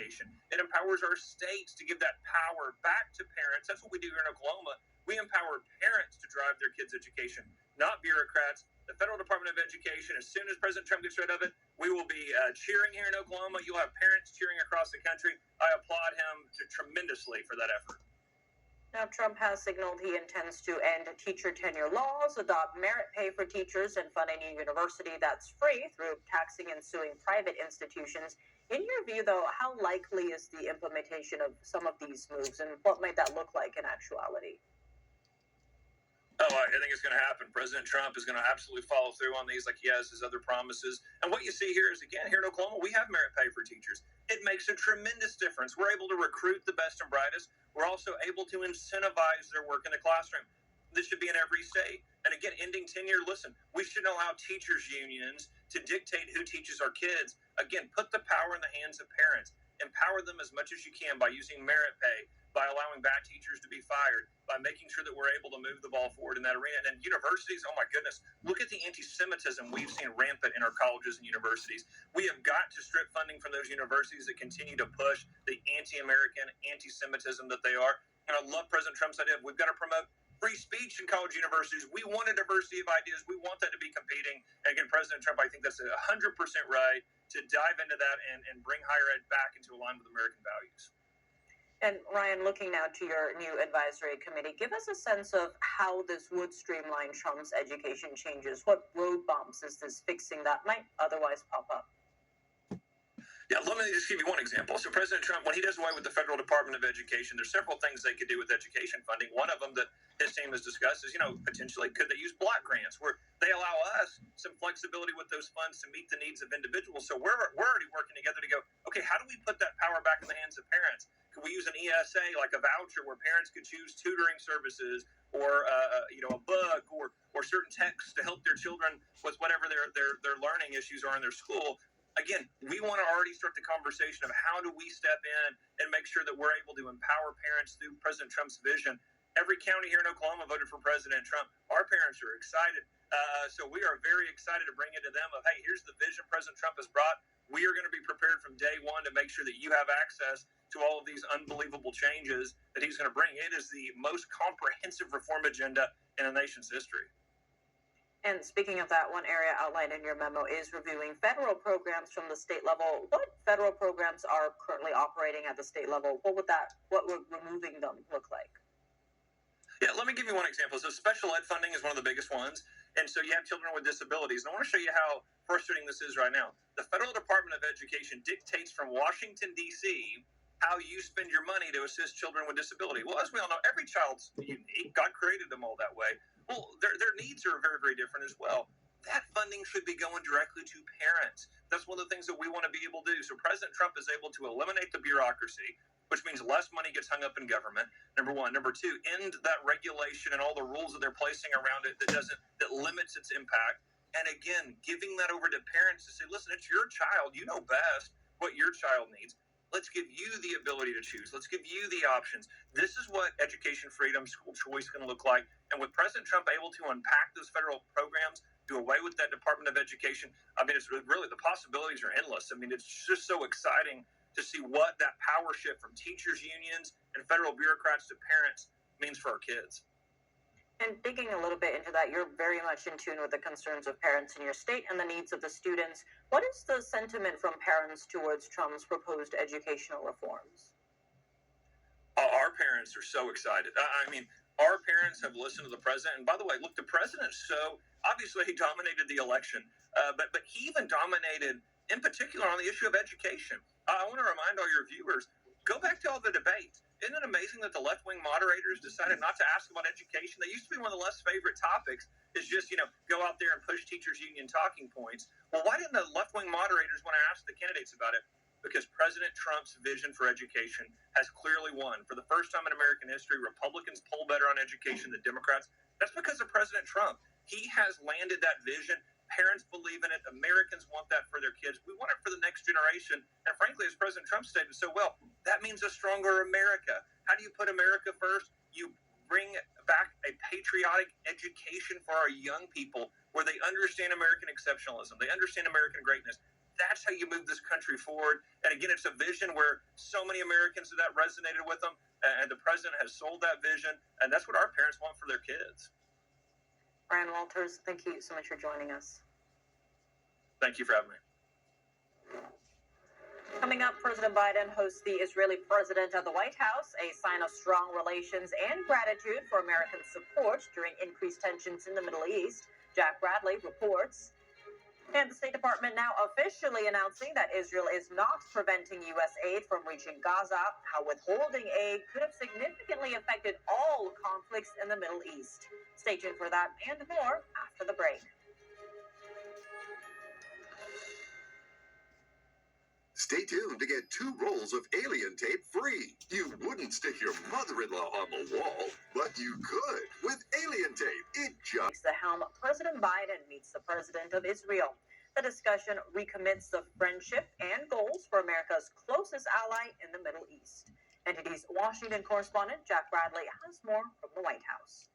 education. It empowers our states to give that power back to parents. That's what we do here in Oklahoma. We empower parents to drive their kids' education, not bureaucrats. The Federal Department of Education, as soon as President Trump gets rid of it, we will be cheering here in Oklahoma. You'll have parents cheering across the country. I applaud him tremendously for that effort. Now, Trump has signaled he intends to end teacher tenure laws, adopt merit pay for teachers, and fund a new university that's free through taxing and suing private institutions. In your view, though, how likely is the implementation of some of these moves, and what might that look like in actuality? Oh, I think it's going to happen. President Trump is going to absolutely follow through on these like he has his other promises. And what you see here is, again, here in Oklahoma, we have merit pay for teachers. It makes a tremendous difference. We're able to recruit the best and brightest. We're also able to incentivize their work in the classroom. This should be in every state. And again, ending tenure, listen, we shouldn't allow teachers' unions to dictate who teaches our kids. Again, put the power in the hands of parents. Empower them as much as you can by using merit pay, by allowing bad teachers to be fired, by making sure that we're able to move the ball forward in that arena. And universities, oh my goodness, look at the anti-Semitism we've seen rampant in our colleges and universities. We have got to strip funding from those universities that continue to push the anti-American, anti-Semitism that they are. And I love President Trump's idea. We've got to promote free speech in college universities. We want a diversity of ideas. We want that to be competing. And again, President Trump, I think that's 100% right to dive into that and bring higher ed back into line with American values. And Ryan, looking now to your new advisory committee, give us a sense of how this would streamline Trump's education changes. What road bumps is this fixing that might otherwise pop up? Yeah, let me just give you one example. So President Trump, when he does away with the Federal Department of Education, there's several things they could do with education funding. One of them that his team has discussed is, potentially could they use block grants where they allow us some flexibility with those funds to meet the needs of individuals. So we're already working together to go, okay, how do we put that power back in the hands of parents? Could we use an ESA, like a voucher where parents could choose tutoring services or, a book or certain texts to help their children with whatever their learning issues are in their school? Again, we want to already start the conversation of how do we step in and make sure that we're able to empower parents through President Trump's vision. Every county here in Oklahoma voted for President Trump. Our parents are excited. So we are very excited to bring it to them of, hey, here's the vision President Trump has brought. We are going to be prepared from day one to make sure that you have access to all of these unbelievable changes that he's going to bring. It is the most comprehensive reform agenda in the nation's history. And speaking of that, one area outlined in your memo is reviewing federal programs from the state level. What federal programs are currently operating at the state level? What would removing them look like? Yeah, let me give you one example. So special ed funding is one of the biggest ones. And so you have children with disabilities. And I want to show you how frustrating this is right now. The Federal Department of Education dictates from Washington, D.C., how you spend your money to assist children with disability. Well, as we all know, every child's unique. God created them all that way. Well, their needs are very, very different as well. That funding should be going directly to parents. That's one of the things that we want to be able to do. So President Trump is able to eliminate the bureaucracy, which means less money gets hung up in government, number one. Number two, end that regulation and all the rules that they're placing around it that limits its impact. And again, giving that over to parents to say, listen, it's your child. You know best what your child needs. Let's give you the ability to choose. Let's give you the options. This is what education freedom, school choice can look like. And with President Trump able to unpack those federal programs, do away with that Department of Education, I mean, it's really, the possibilities are endless. I mean, it's just so exciting to see what that power shift from teachers' unions and federal bureaucrats to parents means for our kids. And digging a little bit into that, you're very much in tune with the concerns of parents in your state and the needs of the students. What is the sentiment from parents towards Trump's proposed educational reforms? Our parents are so excited. I mean, our parents have listened to the president. And by the way, look, the president, so obviously he dominated the election, but he even dominated in particular on the issue of education. I want to remind all your viewers, go back to all the debates. Isn't it amazing that the left-wing moderators decided not to ask about education? They used to be one of the less favorite topics, is just, go out there and push teachers' union talking points. Well, why didn't the left-wing moderators want to ask the candidates about it? Because President Trump's vision for education has clearly won. For the first time in American history, Republicans poll better on education than Democrats. That's because of President Trump. He has landed that vision. Parents believe in it. Americans want that for their kids. We want it for the next generation. And frankly, as President Trump stated so well, that means a stronger America. How do you put America first? You bring back a patriotic education for our young people where they understand American exceptionalism. They understand American greatness. That's how you move this country forward. And again, it's a vision where so many Americans that resonated with them, and the president has sold that vision, and that's what our parents want for their kids. Brian Walters, thank you so much for joining us. Thank you for having me. Coming up, President Biden hosts the Israeli president at the White House, a sign of strong relations and gratitude for American support during increased tensions in the Middle East. Jack Bradley reports. And the State Department now officially announcing that Israel is not preventing U.S. aid from reaching Gaza, how withholding aid could have significantly affected all conflicts in the Middle East. Stay tuned for that and more after the break. Stay tuned to get 2 rolls of alien tape free. You wouldn't stick your mother-in-law on the wall, but you could with alien tape. It just... The helm, President Biden meets the president of Israel. The discussion recommits the friendship and goals for America's closest ally in the Middle East. NTD's Washington correspondent Jack Bradley has more from the White House.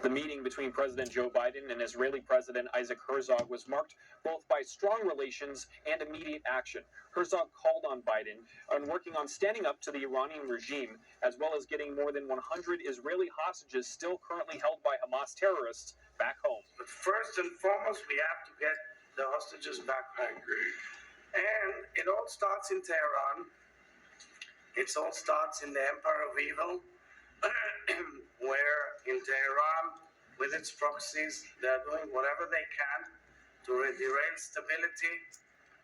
The meeting between President Joe Biden and Israeli President Isaac Herzog was marked both by strong relations and immediate action. Herzog called on Biden on working on standing up to the Iranian regime, as well as getting more than 100 Israeli hostages still currently held by Hamas terrorists back home. But first and foremost, we have to get the hostages back home. And it all starts in Tehran. It all starts in the Empire of Evil, where in Tehran, with its proxies, they're doing whatever they can to derail stability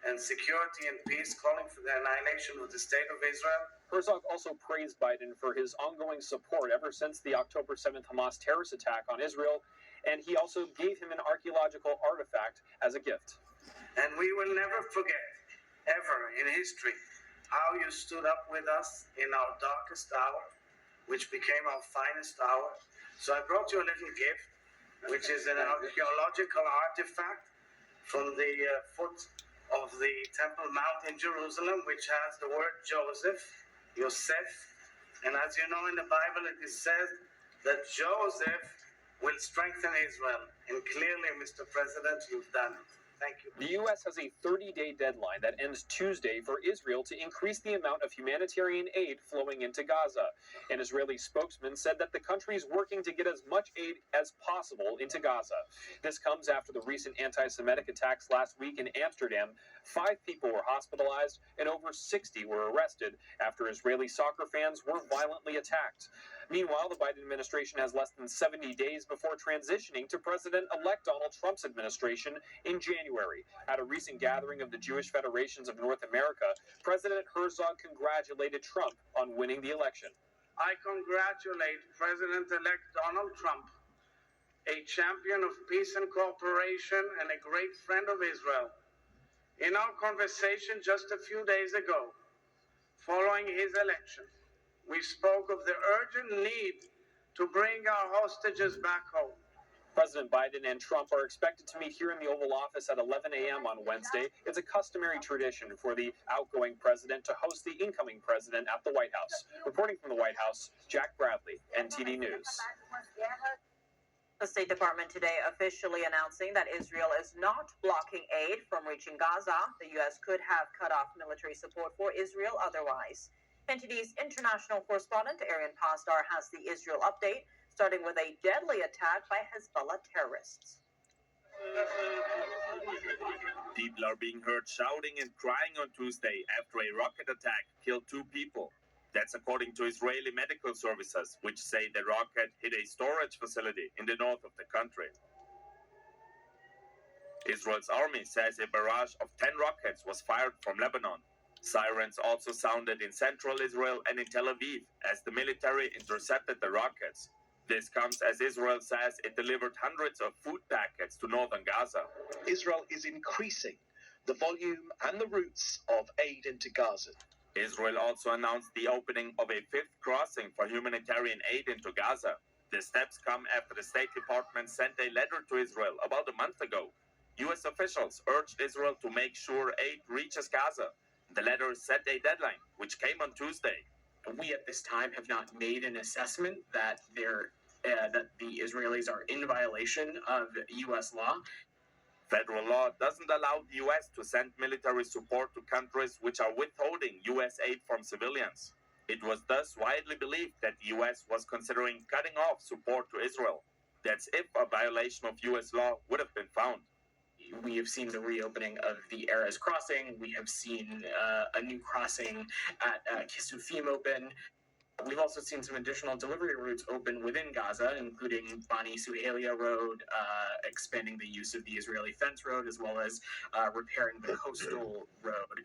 and security and peace, calling for the annihilation of the state of Israel. Herzog also praised Biden for his ongoing support ever since the October 7th Hamas terrorist attack on Israel, and he also gave him an archaeological artifact as a gift. And we will never forget, ever in history, how you stood up with us in our darkest hour, which became our finest hour. So I brought you a little gift, which is an archaeological artifact from the foot of the Temple Mount in Jerusalem, which has the word Joseph, Yosef. And as you know in the Bible, it is said that Joseph will strengthen Israel. And clearly, Mr. President, you've done it. Thank you. The U.S. has a 30-day deadline that ends Tuesday for Israel to increase the amount of humanitarian aid flowing into Gaza. An Israeli spokesman said that the country is working to get as much aid as possible into Gaza. This comes after the recent anti-Semitic attacks last week in Amsterdam. 5 people were hospitalized and over 60 were arrested after Israeli soccer fans were violently attacked. Meanwhile, the Biden administration has less than 70 days before transitioning to President-elect Donald Trump's administration in January. At a recent gathering of the Jewish Federations of North America, President Herzog congratulated Trump on winning the election. I congratulate President-elect Donald Trump, a champion of peace and cooperation and a great friend of Israel. In our conversation just a few days ago, following his election, we spoke of the urgent need to bring our hostages back home. President Biden and Trump are expected to meet here in the Oval Office at 11 a.m. on Wednesday. It's a customary tradition for the outgoing president to host the incoming president at the White House. Reporting from the White House, Jack Bradley, NTD News. The State Department today officially announcing that Israel is not blocking aid from reaching Gaza. The U.S. could have cut off military support for Israel otherwise. NTD's international correspondent Arian Pasdar has the Israel update, starting with a deadly attack by Hezbollah terrorists. People are being heard shouting and crying on Tuesday after a rocket attack killed 2 people. That's according to Israeli medical services, which say the rocket hit a storage facility in the north of the country. Israel's army says a barrage of 10 rockets was fired from Lebanon. Sirens also sounded in central Israel and in Tel Aviv as the military intercepted the rockets. This comes as Israel says it delivered hundreds of food packets to northern Gaza. Israel is increasing the volume and the routes of aid into Gaza. Israel also announced the opening of a 5th crossing for humanitarian aid into Gaza. The steps come after the State Department sent a letter to Israel about a month ago. U.S. officials urged Israel to make sure aid reaches Gaza. The letter set a deadline, which came on Tuesday. We at this time have not made an assessment that that the Israelis are in violation of U.S. law. Federal law doesn't allow the US to send military support to countries which are withholding US aid from civilians. It was thus widely believed that the US was considering cutting off support to Israel. That's if a violation of US law would have been found. We have seen the reopening of the Erez crossing. We have seen a new crossing at Kisufim open. We've also seen some additional delivery routes open within Gaza, including Bani Suhelia Road, expanding the use of the Israeli fence road, as well as repairing the coastal road.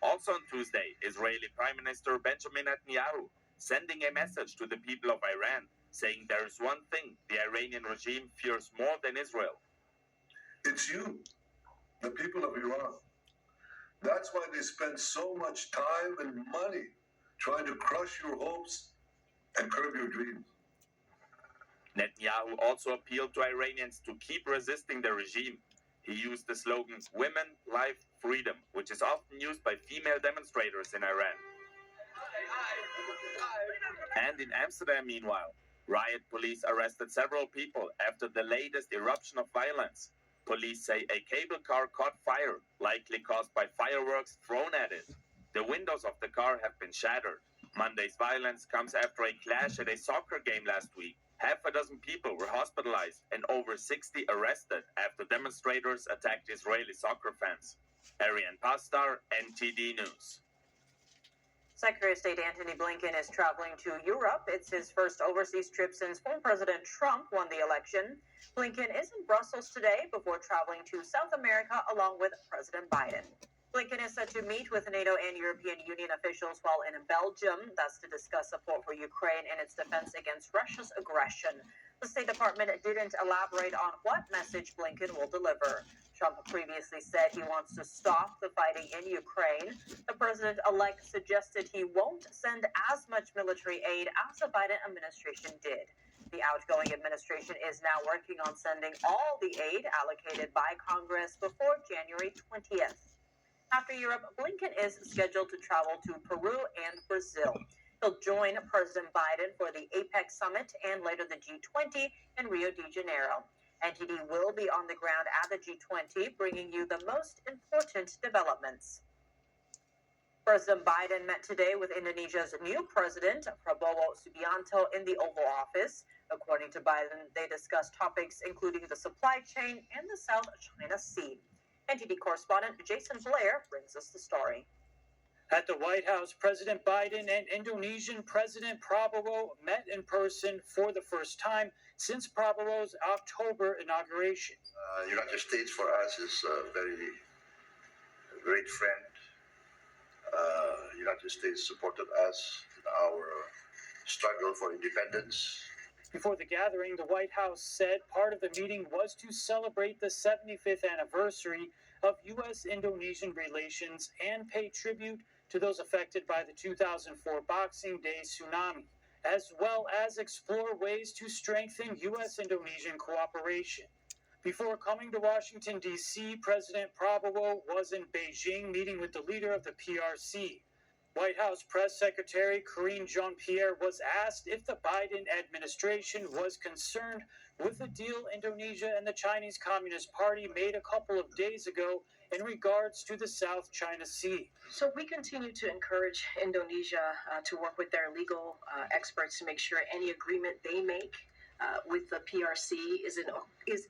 Also on Tuesday, Israeli Prime Minister Benjamin Netanyahu sending a message to the people of Iran, saying there is one thing the Iranian regime fears more than Israel. It's you, the people of Iran. That's why they spend so much time and money trying to crush your hopes and curb your dreams. Netanyahu also appealed to Iranians to keep resisting the regime. He used the slogan, "Women, Life, Freedom," which is often used by female demonstrators in Iran. And in Amsterdam, meanwhile, riot police arrested several people after the latest eruption of violence. Police say a cable car caught fire, likely caused by fireworks thrown at it. The windows of the car have been shattered. Monday's violence comes after a clash at a soccer game last week. Half a dozen people were hospitalized and over 60 arrested after demonstrators attacked Israeli soccer fans. Ariane Pastar, NTD News. Secretary of State Antony Blinken is traveling to Europe. It's his first overseas trip since former President Trump won the election. Blinken is in Brussels today before traveling to South America along with President Biden. Blinken is set to meet with NATO and European Union officials while in Belgium. That's to discuss support for Ukraine and its defense against Russia's aggression. The State Department didn't elaborate on what message Blinken will deliver. Trump previously said he wants to stop the fighting in Ukraine. The president-elect suggested he won't send as much military aid as the Biden administration did. The outgoing administration is now working on sending all the aid allocated by Congress before January 20th. After Europe, Blinken is scheduled to travel to Peru and Brazil. He'll join President Biden for the APEC summit and later the G20 in Rio de Janeiro. NTD will be on the ground at the G20, bringing you the most important developments. President Biden met today with Indonesia's new president, Prabowo Subianto, in the Oval Office. According to Biden, they discussed topics including the supply chain and the South China Sea. NTD correspondent Jason Blair brings us the story. At the White House, President Biden and Indonesian President Prabowo met in person for the first time since Prabowo's October inauguration. United States for us is a very great friend. United States supported us in our struggle for independence. Before the gathering, the White House said part of the meeting was to celebrate the 75th anniversary of U.S.-Indonesian relations and pay tribute to those affected by the 2004 Boxing Day tsunami, as well as explore ways to strengthen U.S.-Indonesian cooperation. Before coming to Washington, D.C., President Prabowo was in Beijing meeting with the leader of the PRC. White House Press Secretary Karine Jean-Pierre was asked if the Biden administration was concerned with the deal Indonesia and the Chinese Communist Party made a couple of days ago in regards to the South China Sea. So we continue to encourage Indonesia to work with their legal experts to make sure any agreement they make with the PRC is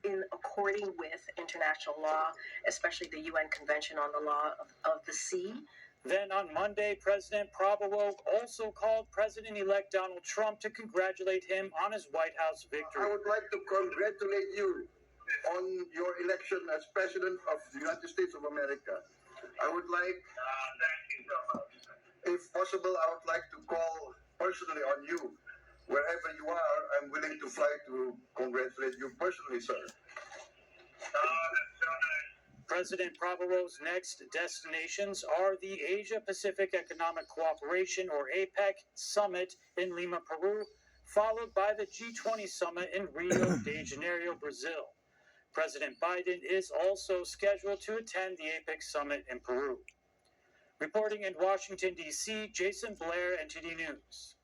in according with international law, especially the UN Convention on the Law of the Sea. Then on Monday, President Prabowo also called President-elect Donald Trump to congratulate him on his White House victory. I would like to congratulate you on your election as President of the United States of America. I would like, if possible, I would like to call personally on you. Wherever you are, I'm willing to fly to congratulate you personally, sir. President Prabowo's next destinations are the Asia-Pacific Economic Cooperation, or APEC, summit in Lima, Peru, followed by the G20 summit in Rio de Janeiro, Brazil. President Biden is also scheduled to attend the APEC summit in Peru. Reporting in Washington, D.C., Jason Blair, NTD News.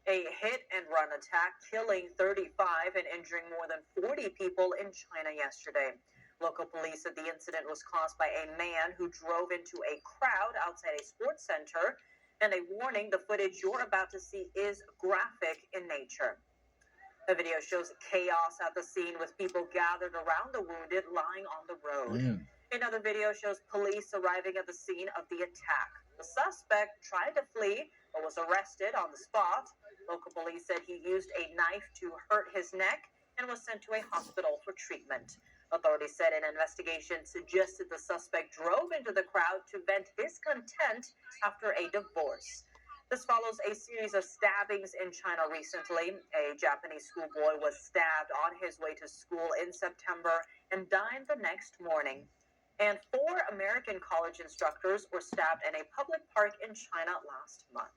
A hit-and-run attack killing 35 and injuring more than 40 people in China yesterday. Local police said the incident was caused by a man who drove into a crowd outside a sports center, and a warning: the footage you're about to see is graphic in nature. The video shows chaos at the scene with people gathered around the wounded lying on the road. Another video shows police arriving at the scene of the attack. The suspect tried to flee but was arrested on the spot. Local police said he used a knife to hurt his neck and was sent to a hospital for treatment. Authorities said an investigation suggested the suspect drove into the crowd to vent discontent after a divorce. This follows a series of stabbings in China recently. A Japanese schoolboy was stabbed on his way to school in September and died the next morning. And 4 American college instructors were stabbed in a public park in China last month.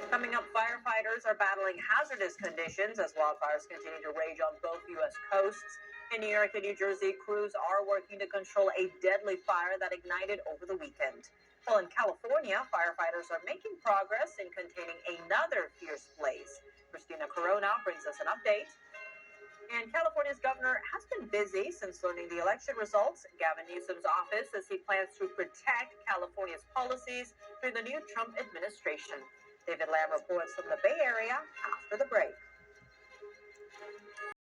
Coming up, firefighters are battling hazardous conditions as wildfires continue to rage on both U.S. coasts. In New York and New Jersey, crews are working to control a deadly fire that ignited over the weekend. While in California, firefighters are making progress in containing another fierce blaze. Christina Corona brings us an update. And California's governor has been busy since learning the election results. Gavin Newsom's office says he plans to protect California's policies through the new Trump administration. David Lamb reports from the Bay Area after the break.